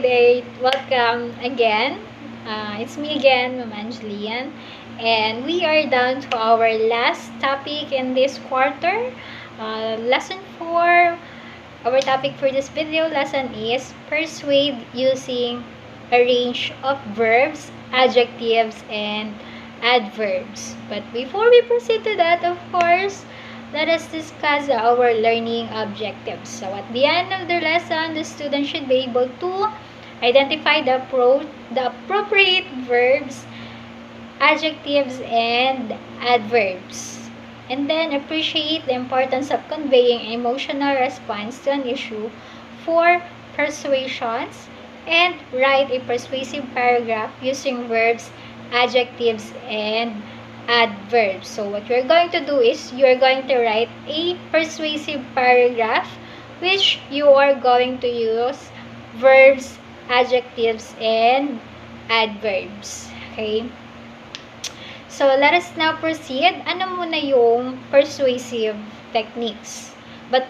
grade 8. Welcome again. It's me again, Ma'am Angelian. And we are down to our last topic in this quarter. Lesson 4. Our topic for this video lesson is persuade using a range of verbs, adjectives, and adverbs. But before we proceed to that, of course, let us discuss our learning objectives. So at the end of the lesson, the student should be able to identify the appropriate verbs, adjectives, and adverbs. And then appreciate the importance of conveying emotional response to an issue for persuasions, and write a persuasive paragraph using verbs, adjectives, and adverbs. So what you're going to do is you're going to write a persuasive paragraph which you are going to use verbs, adjectives, and adverbs. Okay? So let us now proceed. Ano muna yung persuasive techniques? But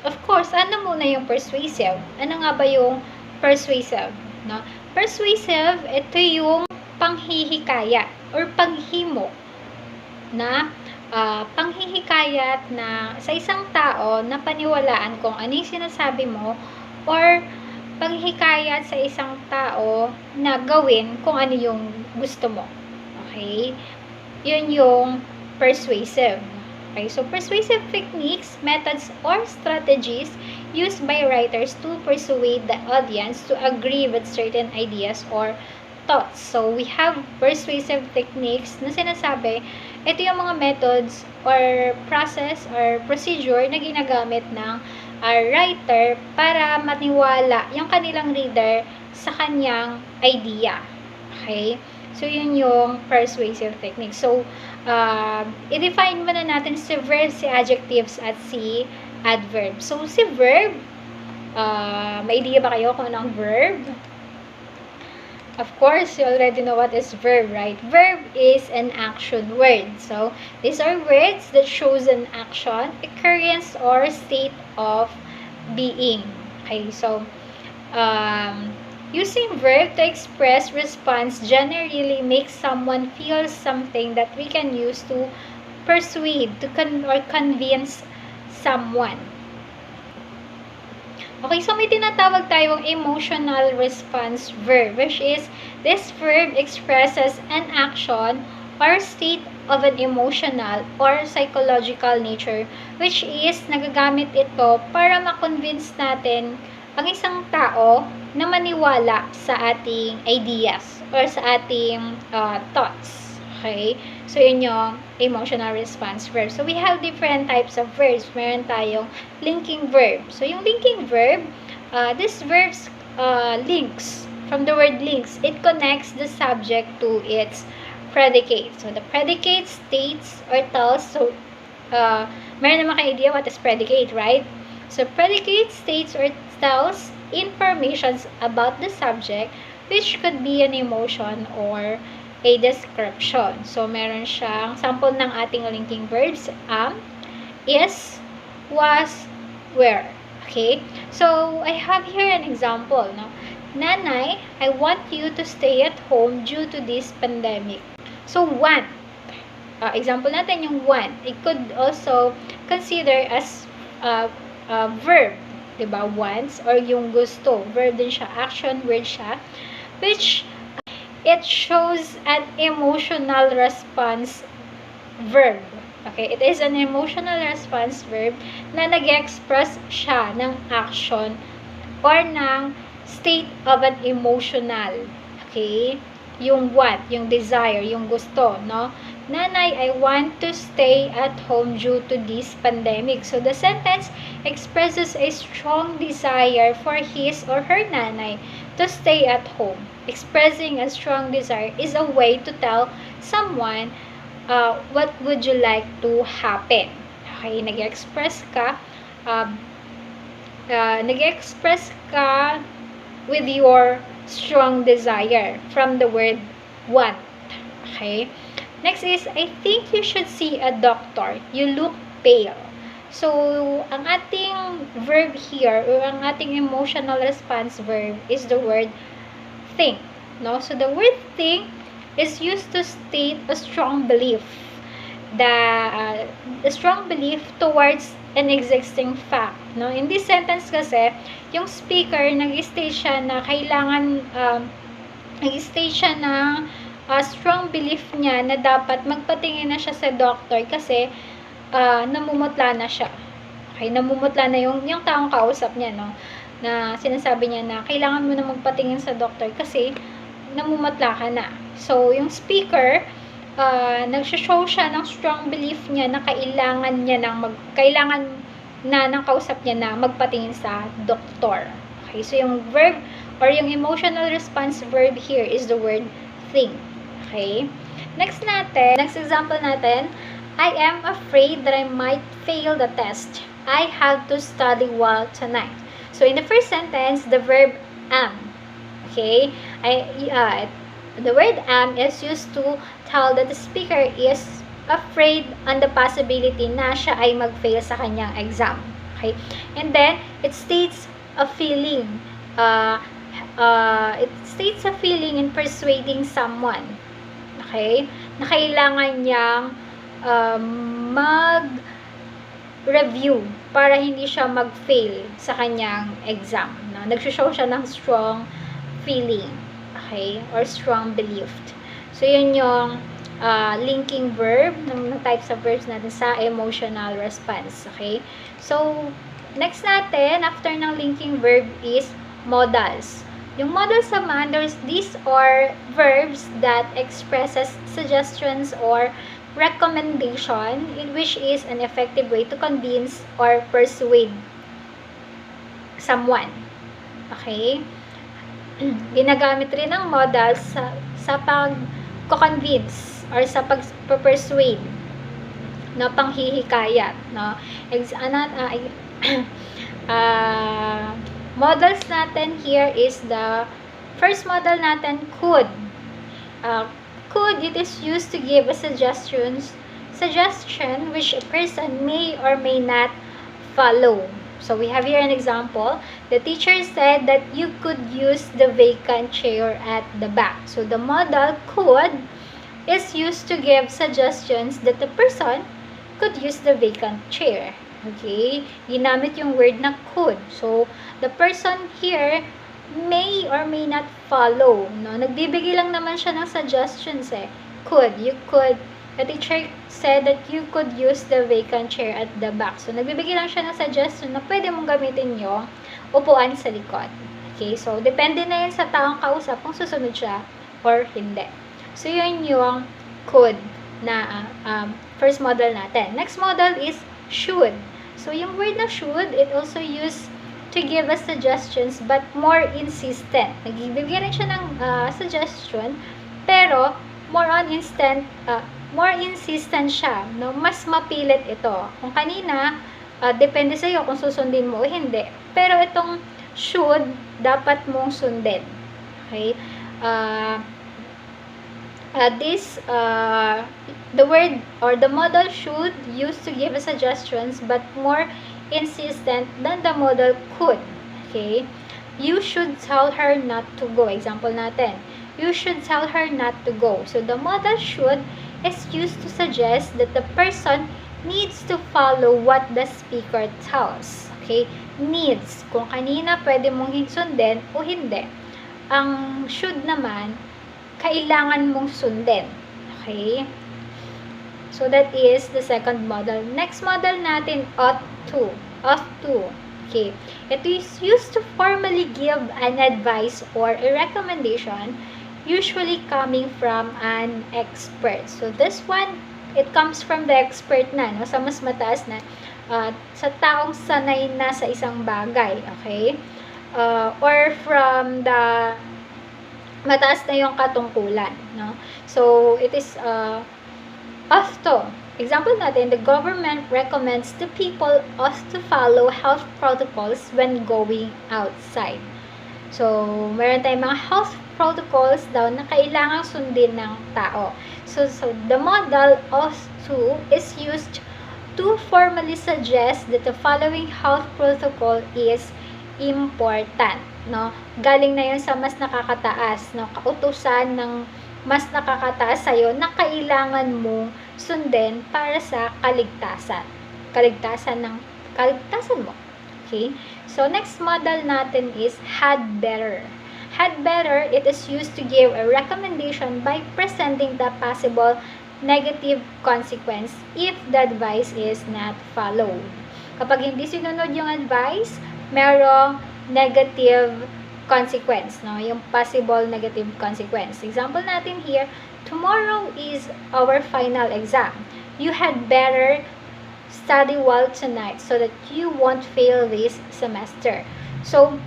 of course, ano muna yung persuasive? Ano nga ba yung persuasive? No? Persuasive, ito yung panghihikayat or paghimo na panghihikayat na sa isang tao na paniwalaan kung ano yung sinasabi mo or panghihikayat sa isang tao na gawin kung ano yung gusto mo. Okay? Yun yung persuasive. Okay? So, persuasive techniques, methods, or strategies used by writers to persuade the audience to agree with certain ideas or thoughts. So, we have persuasive techniques na sinasabi, ito yung mga methods or process or procedure na ginagamit ng writer para maniwala yung kanilang reader sa kanyang idea. Okay? So, yun yung persuasive technique. So, i-define muna natin si verb, si adjectives, at si adverb. So, si verb, may idea ba kayo kung anong verb? Of course, you already know what is verb, right? Verb is an action word. So, these are words that shows an action, occurrence, or state of being. Okay, so, using verb to express response generally makes someone feel something that we can use to persuade, to convince someone. Okay, so may tinatawag tayong emotional response verb, which is this verb expresses an action or state of an emotional or psychological nature, which is nagagamit ito para ma-convince natin ang isang tao na maniwala sa ating ideas or sa ating thoughts. Okay? So, yun yung emotional response verb. So, we have different types of verbs. Meron tayong linking verb. So, yung linking verb, this verbs links. From the word links, it connects the subject to its predicate. So, the predicate states or tells. So, meron naman kayo idea what is predicate, right? So, predicate states or tells informations about the subject, which could be an emotion or a description. So, meron siyang sample ng ating linking verbs, is, was, were. Okay? So, I have here an example. No? Nanay, I want you to stay at home due to this pandemic. So, want. Example natin yung want. It could also consider as verb. Diba? Wants or yung gusto. Verb din siya. Action word siya. Which it shows an emotional response verb. Okay, it is an emotional response verb na nag-express siya ng action or ng state of an emotional. Okay? Yung want, yung desire, yung gusto, no? Nanay, I want to stay at home due to this pandemic. So, the sentence expresses a strong desire for his or her nanay to stay at home. Expressing a strong desire is a way to tell someone what would you like to happen. Okay, nag-express ka with your strong desire from the word want. Okay? Next is, I think you should see a doctor. You look pale. So, ang ating verb here, or ang ating emotional response verb is the word think. No? So, the word think is used to state a strong belief. The strong belief towards an existing fact. No? In this sentence kasi, yung speaker, nag-state siya na kailangan, nag-state siya na strong belief niya na dapat magpatingin na siya sa doctor kasi namumutla na siya. Okay, namumutla na yung taong kausap niya, no? Na sinasabi niya na kailangan mo na magpatingin sa doctor kasi namumutla ka na. So, yung speaker, nagsho-show siya ng strong belief niya na kailangan na ng kausap niya na magpatingin sa doktor. Okay, so yung verb or yung emotional response verb here is the word think. Okay? Next example natin, I am afraid that I might fail the test. I have to study well tonight. So in the first sentence, the verb am. Okay? The word am is used to tell that the speaker is afraid on the possibility na siya ay mag-fail sa kanyang exam. Okay? And then, it states a feeling. It states a feeling in persuading someone. Okay? Na kailangan niyang mag-review para hindi siya mag-fail sa kanyang exam. No? Nag-show siya ng strong feeling. Okay? Or strong belief. So, yun yung linking verb ng types of verbs natin sa emotional response. Okay? So, next natin, after ng linking verb is modals. Yung modals naman, these are verbs that expresses suggestions or recommendation in which is an effective way to convince or persuade someone. Okay? Ginagamit rin ng modals sa pag-convince or sa pag-persuade na panghihikayat, no? Models natin here is the first model natin, could. Could, it is used to give a suggestion which a person may or may not follow. So we have here an example. The teacher said that you could use the vacant chair at the back. So the modal could is used to give suggestions that the person could use the vacant chair. Okay? Ginamit yung word na could. So the person here may or may not follow. No? Nagbibigay lang naman siya ng suggestions eh. Could, you could. The teacher said that you could use the vacant chair at the back. So, nagbibigay lang siya ng suggestion na pwede mong gamitin yung upuan sa likod. Okay? So, depende na yun sa taong kausap kung susunod siya or hindi. So, yun yung could na first model natin. Next model is should. So, yung word na should, it also used to give us suggestions but more insistent. Nagbibigay rin siya ng suggestion pero more insistent siya, no? Mas mapilit ito. Kung kanina, depende sa iyo kung susundin mo o hindi. Pero itong should, dapat mong sundin. Okay? The word or the modal should used to give us suggestions but more insistent than the modal could. Okay? You should tell her not to go. Example natin. You should tell her not to go. So, the modal should is used to suggest that the person needs to follow what the speaker tells. Okay? Needs. Kung kanina pwede mong sundin o hindi. Ang should naman, kailangan mong sundin. Okay? So, that is the second model. Next model natin, ought to. Ought to. Okay. It is used to formally give an advice or a recommendation usually coming from an expert. So, this one, it comes from the expert na, no? Sa mas mataas na, sa taong sanay na sa isang bagay, okay? Or from the mataas na yung katungkulan, no? So, it is, ought to. Example natin, the government recommends the people ought to follow health protocols when going outside. So, meron tayong mga health protocols daw na kailangang sundin ng tao. So the modal ought to is used to formally suggest that the following health protocol is important, no? Galing na yun sa mas nakakataas, no? Kautusan ng mas nakakataas sa'yo na kailangan mo sundin para sa kaligtasan. Kaligtasan mo. Okay? So, next model natin is had better. Had better, it is used to give a recommendation by presenting the possible negative consequence if the advice is not followed. Kapag hindi sinunod yung advice, merong negative consequence, no? Yung possible negative consequence. Example natin here, tomorrow is our final exam. You had better study well tonight so that you won't fail this semester. So,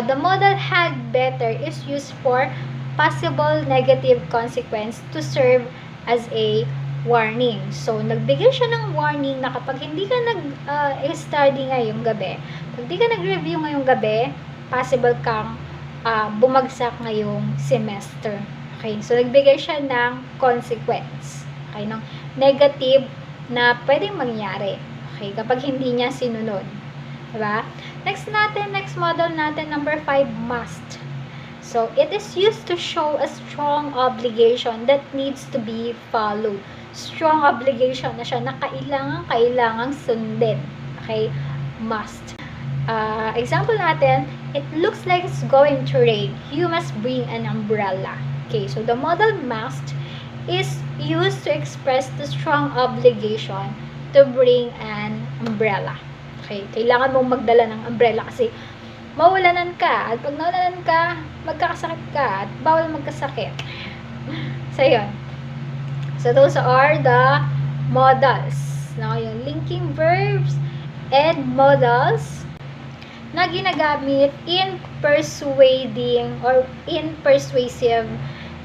the model had better is used for possible negative consequence to serve as a warning. So, nagbigay siya ng warning na kapag hindi ka nag-study ngayong gabi, pag hindi ka nag-review ngayong gabi, possible kang bumagsak ngayong semester. Okay? So, nagbigay siya ng consequence. Okay? Ng negative na pwedeng mangyari. Okay? Kapag hindi niya sinunod. Diba? Next model natin, number 5, must. So, it is used to show a strong obligation that needs to be followed. Strong obligation na siya na kailangang sundin. Okay? Must. Example natin, it looks like it's going to rain. You must bring an umbrella. Okay, so the model must is used to express the strong obligation to bring an umbrella. Okay, kailangan mong magdala ng umbrella kasi mawalanan ka. At pag nawalanan ka, magkakasakit ka. At bawal magkasakit. So, yun. So, those are the modals. No? Yung linking verbs and modals na ginagamit in persuading or in persuasive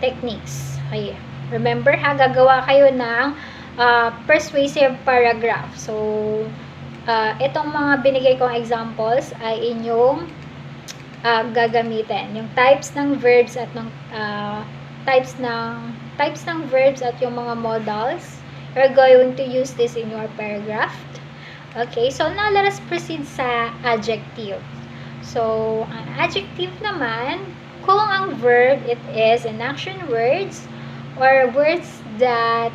techniques. Okay. Remember, gagawa kayo ng persuasive paragraph. So, itong mga binigay kong examples ay inyong gagamitin. Yung types ng verbs at ng types ng verbs at yung mga modals. You're going to use this in your paragraph. Okay, so now let us proceed sa adjective. So, ang adjective naman, kung ang verb, it is an action words or words that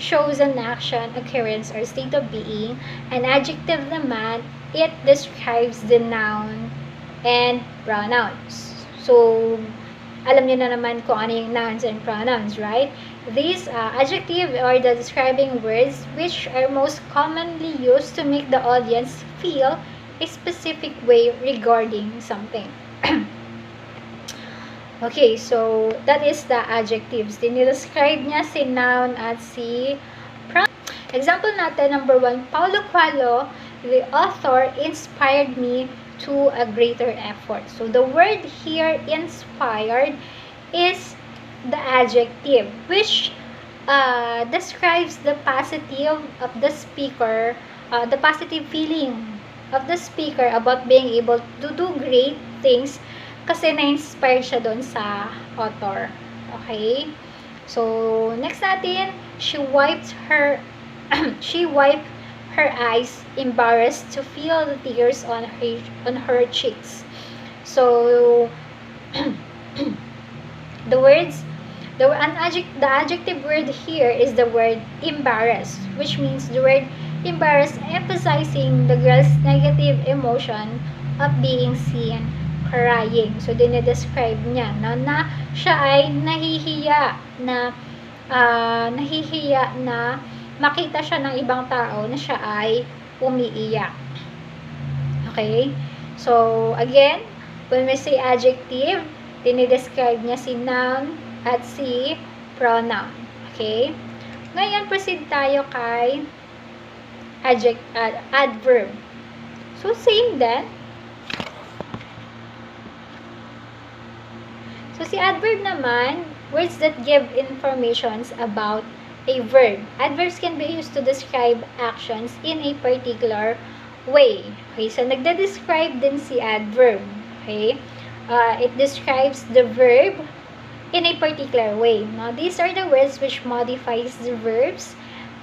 shows an action, occurrence, or state of being. An adjective naman, it describes the noun and pronouns. So, alam niyo na naman kung ano yung nouns and pronouns, right? These adjectives are the describing words which are most commonly used to make the audience feel a specific way regarding something. Okay, so that is the adjectives. Dinidescribe niya si noun at si pronoun. Example natin, number 1, Paulo Coelho, the author, inspired me to a greater effort. So the word here, inspired, is the adjective which describes the positive of the speaker, the positive feeling of the speaker about being able to do great things kasi na-inspire siya doon sa author. Okay? So, next natin, she wiped her eyes, embarrassed to feel the tears on her cheeks. So, the adjective word here is the word embarrassed, which means the word embarrassed emphasizing the girl's negative emotion of being seen crying. So, dinedescribe niya na siya ay nahihiya na makita siya ng ibang tao na siya ay umiiyak. Okay? So, again, when we say adjective, dinedescribe niya si noun at si pronoun. Okay? Ngayon, proceed tayo kay adverb. So, same then. So, si adverb naman, words that give informations about a verb. Adverbs can be used to describe actions in a particular way. Okay, so nagde-describe din si adverb. Okay? It describes the verb in a particular way. Now, these are the words which modifies the verbs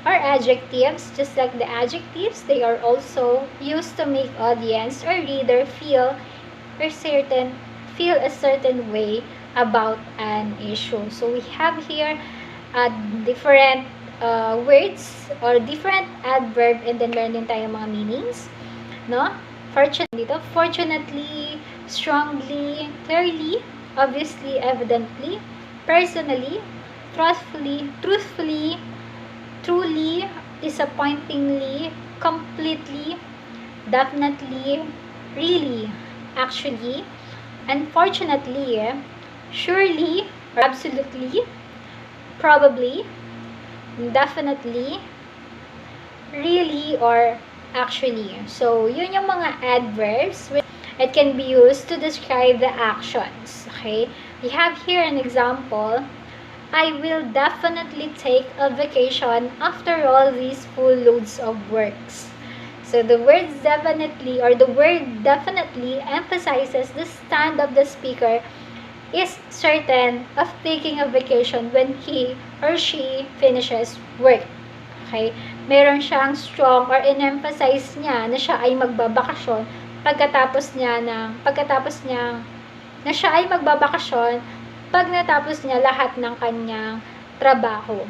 are adjectives. Just like the adjectives, they are also used to make audience or reader feel a certain way about an issue. So we have here different words or different adverb, and then meron din tayong mga meanings, no? Fortunately, strongly, clearly, obviously, evidently, personally, truthfully, truly, disappointingly, completely, definitely, really, actually, unfortunately, surely, or absolutely, probably, definitely, really, or actually. So, yun yung mga adverbs. It can be used to describe the actions. Okay? We have here an example. I will definitely take a vacation after all these full loads of works. So the words definitely, or the word definitely, emphasizes the stand of the speaker is certain of taking a vacation when he or she finishes work. Okay? Meron siyang strong, or in-emphasize niya na siya ay magbabakasyon pagkatapos niya na siya ay magbabakasyon pag natapos niya lahat ng kanyang trabaho.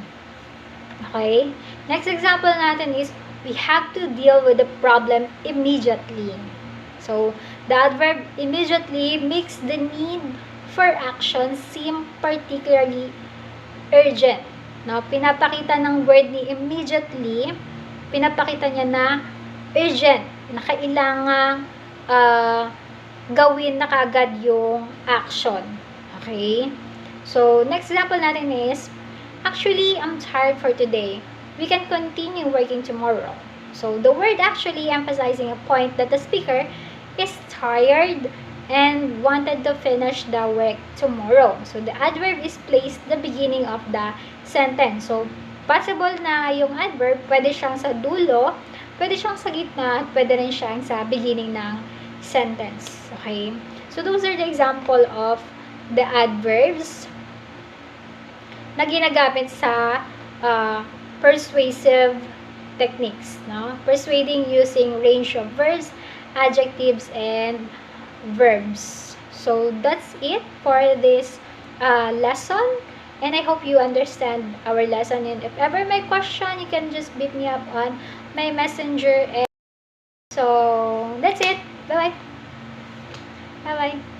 Okay? Next example natin is, we have to deal with the problem immediately. So, the adverb immediately makes the need for action seem particularly urgent. No? Pinapakita ng word ni immediately, pinapakita niya na urgent, na kailangang gawin na kagad yung action. Okay? So, next example natin is, actually, I'm tired for today. We can continue working tomorrow. So, the word actually emphasizing a point that the speaker is tired and wanted to finish the work tomorrow. So, the adverb is placed the beginning of the sentence. So, possible na yung adverb, pwede siyang sa dulo, pwede siyang sa gitna, at pwede rin siyang sa beginning ng sentence. Okay? So, those are the example of the adverbs na ginagamit sa persuasive techniques. No? Persuading using range of verbs, adjectives, and verbs. So, that's it for this lesson. And I hope you understand our lesson. And if ever my question, you can just beat me up on my messenger. And so, that's it. Bye-bye. Bye-bye.